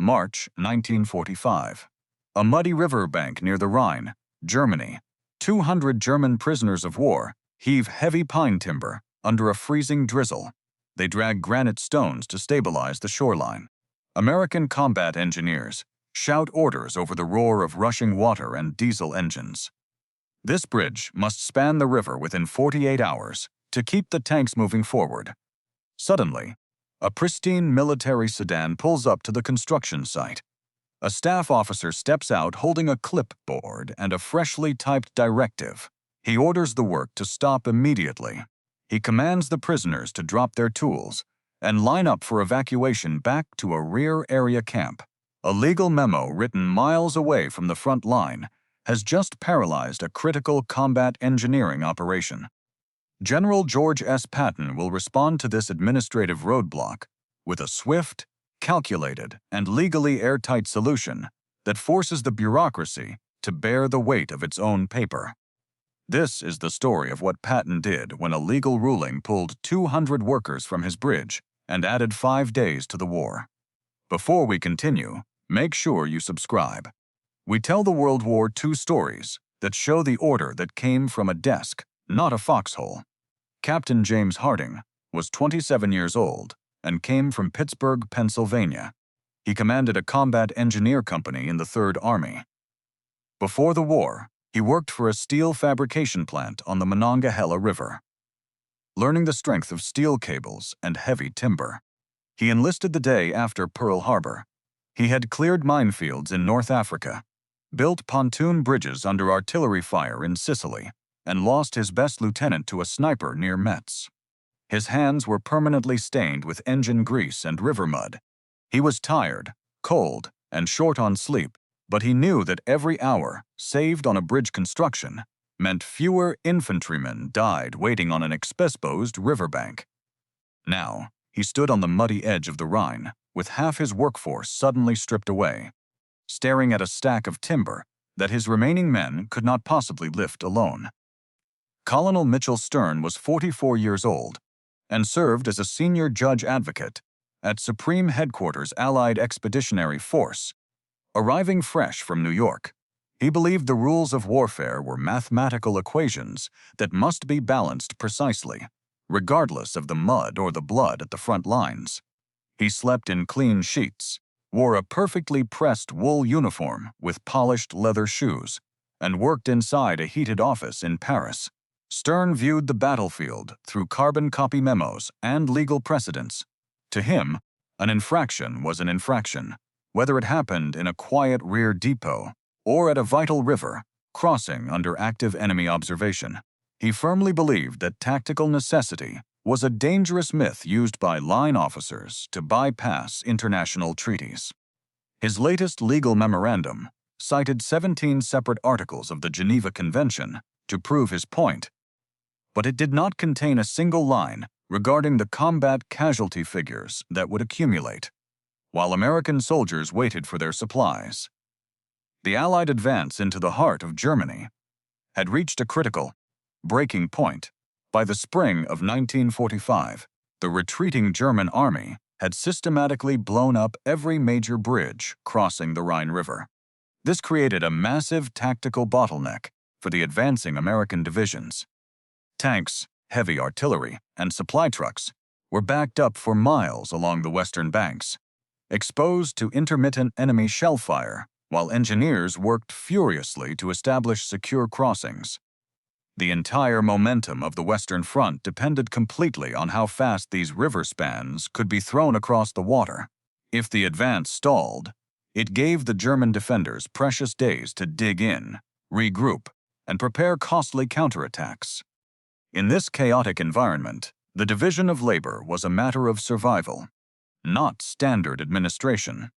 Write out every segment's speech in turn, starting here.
March 1945. A muddy riverbank near the Rhine, Germany. 200 German prisoners of war heave heavy pine timber under a freezing drizzle. They drag granite stones to stabilize the shoreline. American combat engineers shout orders over the roar of rushing water and diesel engines. This bridge must span the river within 48 hours to keep the tanks moving forward. Suddenly, a pristine military sedan pulls up to the construction site. A staff officer steps out holding a clipboard and a freshly typed directive. He orders the work to stop immediately. He commands the prisoners to drop their tools and line up for evacuation back to a rear area camp. A legal memo written miles away from the front line has just paralyzed a critical combat engineering operation. General George S. Patton will respond to this administrative roadblock with a swift, calculated, and legally airtight solution that forces the bureaucracy to bear the weight of its own paper. This is the story of what Patton did when a legal ruling pulled 200 workers from his bridge and added 5 days to the war. Before we continue, make sure you subscribe. We tell the World War II stories that show the order that came from a desk, not a foxhole. Captain James Harding was 27 years old and came from Pittsburgh, Pennsylvania. He commanded a combat engineer company in the Third Army. Before the war, he worked for a steel fabrication plant on the Monongahela River. Learning the strength of steel cables and heavy timber, he enlisted the day after Pearl Harbor. He had cleared minefields in North Africa, built pontoon bridges under artillery fire in Sicily, and lost his best lieutenant to a sniper near Metz. His hands were permanently stained with engine grease and river mud. He was tired, cold, and short on sleep, but he knew that every hour saved on a bridge construction meant fewer infantrymen died waiting on an exposed riverbank. Now, he stood on the muddy edge of the Rhine, with half his workforce suddenly stripped away, staring at a stack of timber that his remaining men could not possibly lift alone. Colonel Mitchell Stern was 44 years old and served as a senior judge advocate at Supreme Headquarters Allied Expeditionary Force. Arriving fresh from New York, he believed the rules of warfare were mathematical equations that must be balanced precisely, regardless of the mud or the blood at the front lines. He slept in clean sheets, wore a perfectly pressed wool uniform with polished leather shoes, and worked inside a heated office in Paris. Stern viewed the battlefield through carbon copy memos and legal precedents. To him, an infraction was an infraction, whether it happened in a quiet rear depot or at a vital river crossing under active enemy observation. He firmly believed that tactical necessity was a dangerous myth used by line officers to bypass international treaties. His latest legal memorandum cited 17 separate articles of the Geneva Convention to prove his point, but it did not contain a single line regarding the combat casualty figures that would accumulate while American soldiers waited for their supplies. The Allied advance into the heart of Germany had reached a critical, breaking point. By the spring of 1945, the retreating German army had systematically blown up every major bridge crossing the Rhine River. This created a massive tactical bottleneck for the advancing American divisions. Tanks, heavy artillery, and supply trucks were backed up for miles along the western banks, exposed to intermittent enemy shell fire, while engineers worked furiously to establish secure crossings. The entire momentum of the Western Front depended completely on how fast these river spans could be thrown across the water. If the advance stalled, it gave the German defenders precious days to dig in, regroup, and prepare costly counterattacks. In this chaotic environment, the division of labor was a matter of survival, not standard administration.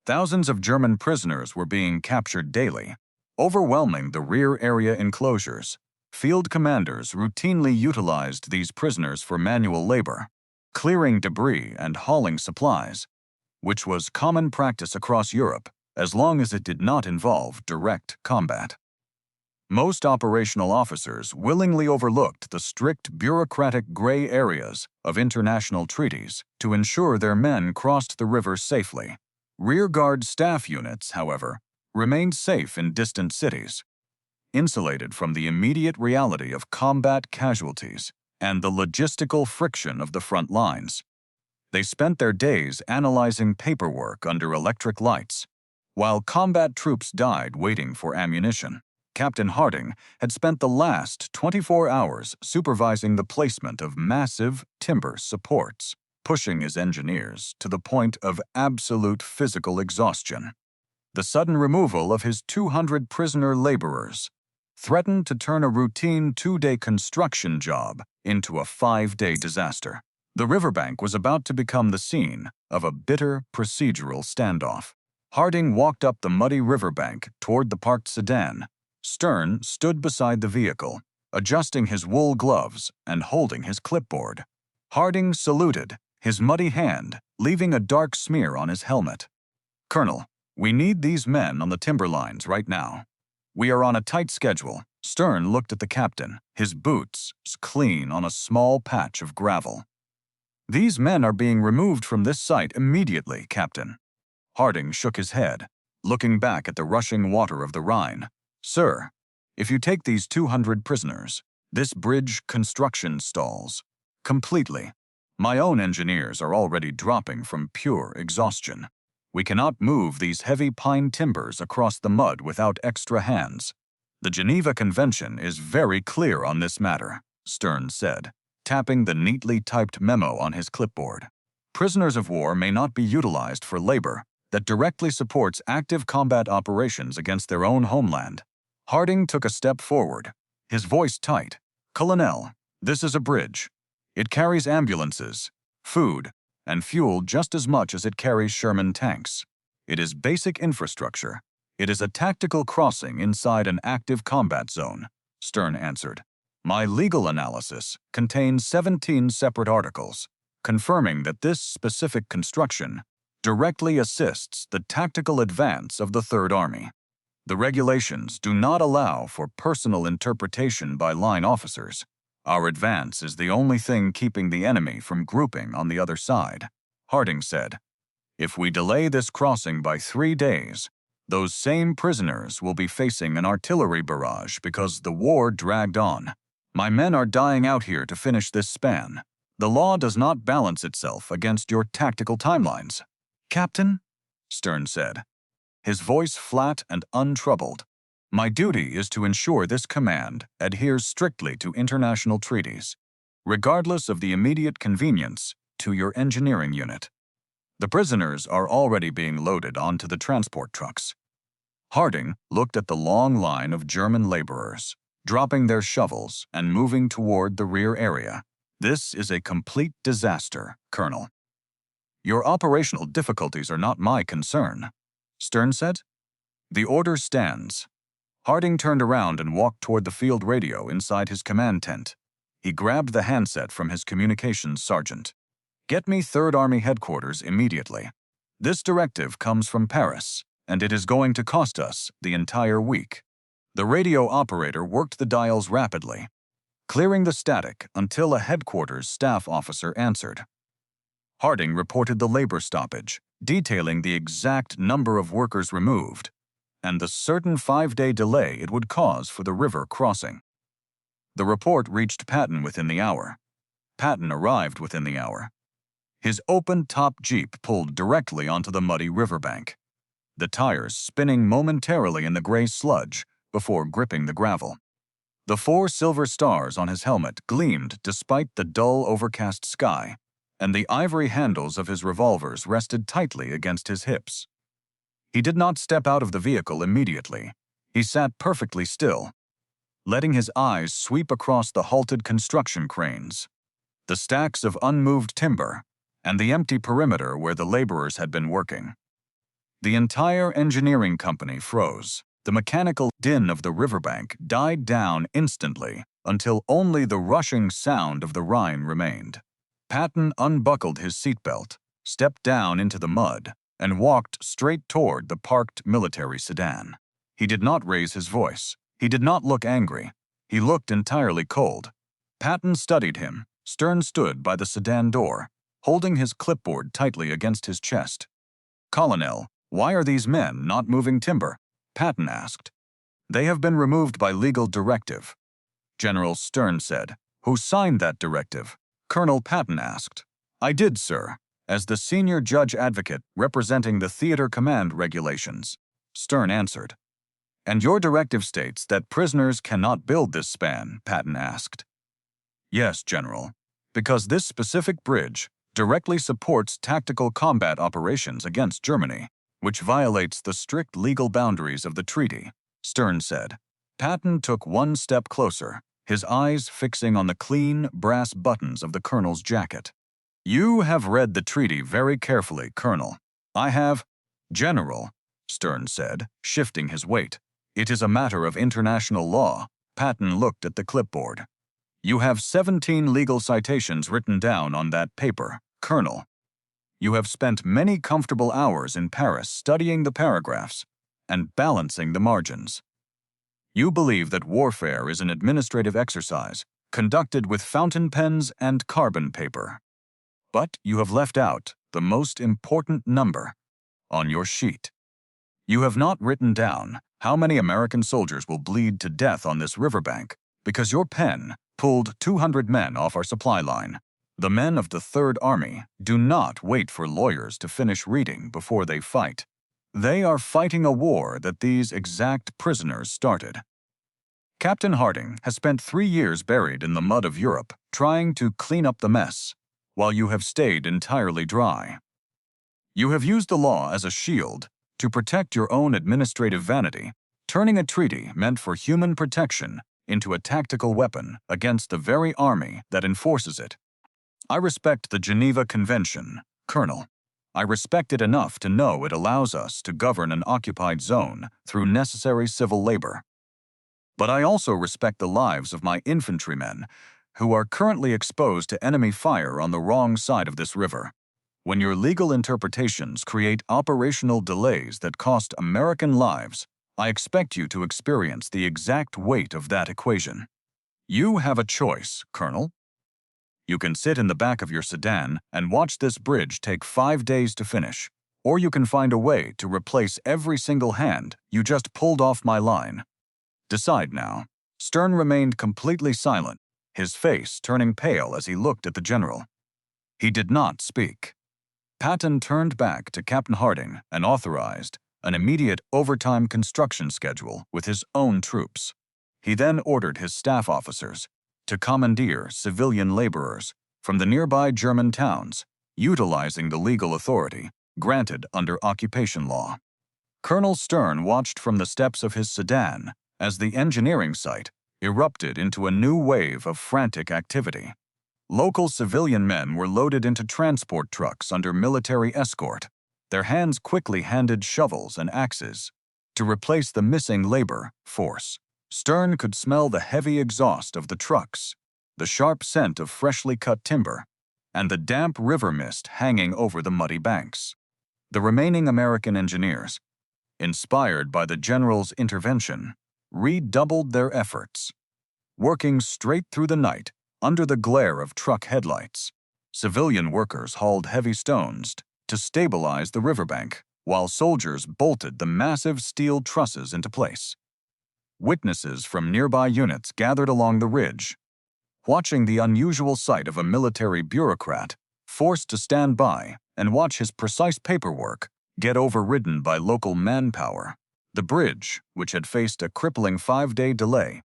Thousands of German prisoners were being captured daily, overwhelming the rear area enclosures. Field commanders routinely utilized these prisoners for manual labor, clearing debris and hauling supplies, which was common practice across Europe as long as it did not involve direct combat. Most operational officers willingly overlooked the strict bureaucratic gray areas of international treaties to ensure their men crossed the river safely. Rearguard staff units, however, remained safe in distant cities, insulated from the immediate reality of combat casualties and the logistical friction of the front lines. They spent their days analyzing paperwork under electric lights, while combat troops died waiting for ammunition. Captain Harding had spent the last 24 hours supervising the placement of massive timber supports, pushing his engineers to the point of absolute physical exhaustion. The sudden removal of his 200 prisoner laborers threatened to turn a routine 2-day construction job into a 5-day disaster. The riverbank was about to become the scene of a bitter procedural standoff. Harding walked up the muddy riverbank toward the parked sedan. Stern stood beside the vehicle, adjusting his wool gloves and holding his clipboard. Harding saluted, his muddy hand leaving a dark smear on his helmet. "Colonel, we need these men on the timber lines right now. We are on a tight schedule." Stern looked at the captain, his boots clean on a small patch of gravel. "These men are being removed from this site immediately, Captain." Harding shook his head, looking back at the rushing water of the Rhine. "Sir, if you take these 200 prisoners, this bridge construction stalls completely. My own engineers are already dropping from pure exhaustion. We cannot move these heavy pine timbers across the mud without extra hands. The Geneva Convention is very clear on this matter," Stern said, tapping the neatly typed memo on his clipboard. "Prisoners of war may not be utilized for labor that directly supports active combat operations against their own homeland." Harding took a step forward, his voice tight. "Colonel, this is a bridge. It carries ambulances, food, and fuel just as much as it carries Sherman tanks. It is basic infrastructure. It is a tactical crossing inside an active combat zone," Stern answered. "My legal analysis contains 17 separate articles, confirming that this specific construction directly assists the tactical advance of the Third Army. The regulations do not allow for personal interpretation by line officers. Our advance is the only thing keeping the enemy from grouping on the other side," Harding said. "If we delay this crossing by 3 days, those same prisoners will be facing an artillery barrage because the war dragged on. My men are dying out here to finish this span. The law does not balance itself against your tactical timelines." "Captain," Stern said, his voice flat and untroubled, "my duty is to ensure this command adheres strictly to international treaties, regardless of the immediate convenience to your engineering unit. The prisoners are already being loaded onto the transport trucks." Harding looked at the long line of German laborers, dropping their shovels and moving toward the rear area. "This is a complete disaster, Colonel." "Your operational difficulties are not my concern," Stern said. "The order stands." Harding turned around and walked toward the field radio inside his command tent. He grabbed the handset from his communications sergeant. "Get me 3rd Army headquarters immediately. This directive comes from Paris, and it is going to cost us the entire week." The radio operator worked the dials rapidly, clearing the static until a headquarters staff officer answered. Harding reported the labor stoppage, detailing the exact number of workers removed, and the certain 5-day delay it would cause for the river crossing. The report reached Patton within the hour. Patton arrived within the hour. His open-top Jeep pulled directly onto the muddy riverbank, the tires spinning momentarily in the gray sludge before gripping the gravel. The 4 silver stars on his helmet gleamed despite the dull, overcast sky, and the ivory handles of his revolvers rested tightly against his hips. He did not step out of the vehicle immediately. He sat perfectly still, letting his eyes sweep across the halted construction cranes, the stacks of unmoved timber, and the empty perimeter where the laborers had been working. The entire engineering company froze. The mechanical din of the riverbank died down instantly until only the rushing sound of the Rhine remained. Patton unbuckled his seatbelt, stepped down into the mud, and walked straight toward the parked military sedan. He did not raise his voice. He did not look angry. He looked entirely cold. Patton studied him. Stern stood by the sedan door, holding his clipboard tightly against his chest. "Colonel, why are these men not moving timber?" Patton asked. "They have been removed by legal directive," General Stern said. "Who signed that directive?" Colonel Patton asked. "I did, sir, as the senior judge advocate representing the theater command regulations," Stern answered. "And your directive states that prisoners cannot build this span?" Patton asked. "Yes, General, because this specific bridge directly supports tactical combat operations against Germany, which violates the strict legal boundaries of the treaty," Stern said. Patton took one step closer, his eyes fixing on the clean, brass buttons of the colonel's jacket. "You have read the treaty very carefully, Colonel." "I have." "General," Stern said, shifting his weight, "it is a matter of international law." Patton looked at the clipboard. "You have 17 legal citations written down on that paper, Colonel. You have spent many comfortable hours in Paris studying the paragraphs and balancing the margins. You believe that warfare is an administrative exercise conducted with fountain pens and carbon paper. But you have left out the most important number on your sheet. You have not written down how many American soldiers will bleed to death on this riverbank because your pen pulled 200 men off our supply line. The men of the Third Army do not wait for lawyers to finish reading before they fight. They are fighting a war that these exact prisoners started. Captain Harding has spent 3 years buried in the mud of Europe trying to clean up the mess, while you have stayed entirely dry. You have used the law as a shield to protect your own administrative vanity, turning a treaty meant for human protection into a tactical weapon against the very army that enforces it. I respect the Geneva Convention, Colonel. I respect it enough to know it allows us to govern an occupied zone through necessary civil labor. But I also respect the lives of my infantrymen who are currently exposed to enemy fire on the wrong side of this river. When your legal interpretations create operational delays that cost American lives, I expect you to experience the exact weight of that equation. You have a choice, Colonel. You can sit in the back of your sedan and watch this bridge take 5 days to finish, or you can find a way to replace every single hand you just pulled off my line. Decide now." Stern remained completely silent, his face turning pale as he looked at the general. He did not speak. Patton turned back to Captain Harding and authorized an immediate overtime construction schedule with his own troops. He then ordered his staff officers to commandeer civilian laborers from the nearby German towns, utilizing the legal authority granted under occupation law. Colonel Stern watched from the steps of his sedan as the engineering site erupted into a new wave of frantic activity. Local civilian men were loaded into transport trucks under military escort. Their hands quickly handed shovels and axes to replace the missing labor force. Stern could smell the heavy exhaust of the trucks, the sharp scent of freshly cut timber, and the damp river mist hanging over the muddy banks. The remaining American engineers, inspired by the general's intervention, redoubled their efforts. Working straight through the night, under the glare of truck headlights, civilian workers hauled heavy stones to stabilize the riverbank, while soldiers bolted the massive steel trusses into place. Witnesses from nearby units gathered along the ridge, watching the unusual sight of a military bureaucrat forced to stand by and watch his precise paperwork get overridden by local manpower. The bridge, which had faced a crippling 5-day delay,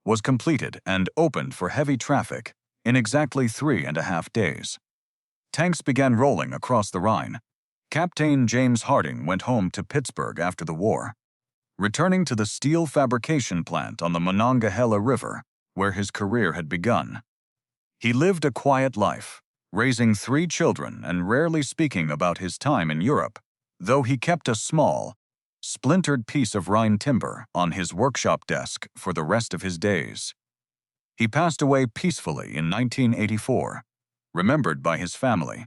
was completed and opened for heavy traffic in exactly 3.5 days. Tanks began rolling across the Rhine. Captain James Harding went home to Pittsburgh after the war, returning to the steel fabrication plant on the Monongahela River, where his career had begun. He lived a quiet life, raising 3 children and rarely speaking about his time in Europe, though he kept a small, splintered piece of Rhine timber on his workshop desk for the rest of his days. He passed away peacefully in 1984, remembered by his family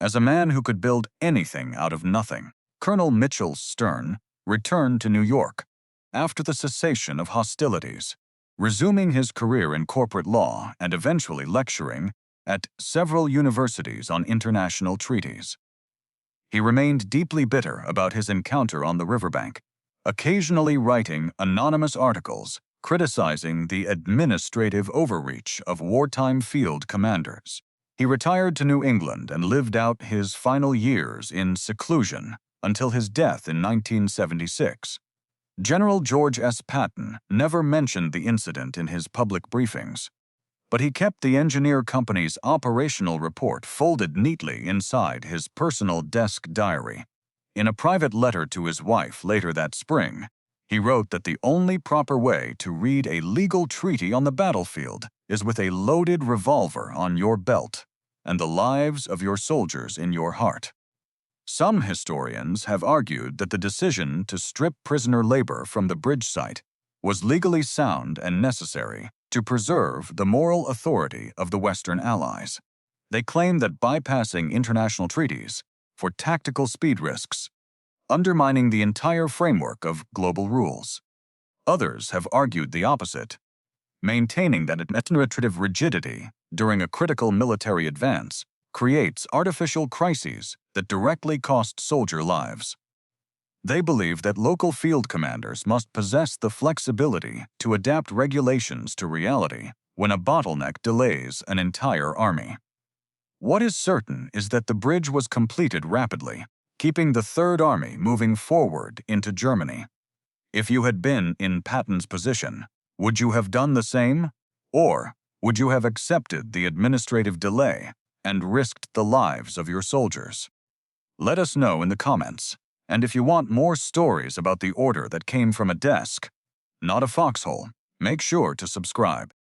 as a man who could build anything out of nothing. Colonel Mitchell Stern returned to New York after the cessation of hostilities, resuming his career in corporate law and eventually lecturing at several universities on international treaties. He remained deeply bitter about his encounter on the riverbank, occasionally writing anonymous articles criticizing the administrative overreach of wartime field commanders. He retired to New England and lived out his final years in seclusion until his death in 1976. General George S. Patton never mentioned the incident in his public briefings, but he kept the engineer company's operational report folded neatly inside his personal desk diary. In a private letter to his wife later that spring, he wrote that the only proper way to read a legal treaty on the battlefield is with a loaded revolver on your belt and the lives of your soldiers in your heart. Some historians have argued that the decision to strip prisoner labor from the bridge site was legally sound and necessary to preserve the moral authority of the Western Allies. They claim that bypassing international treaties for tactical speed risks, undermining the entire framework of global rules. Others have argued the opposite, maintaining that administrative rigidity during a critical military advance creates artificial crises that directly cost soldier lives. They believe that local field commanders must possess the flexibility to adapt regulations to reality when a bottleneck delays an entire army. What is certain is that the bridge was completed rapidly, keeping the Third Army moving forward into Germany. If you had been in Patton's position, would you have done the same? Or would you have accepted the administrative delay and risked the lives of your soldiers? Let us know in the comments. And if you want more stories about the order that came from a desk, not a foxhole, make sure to subscribe.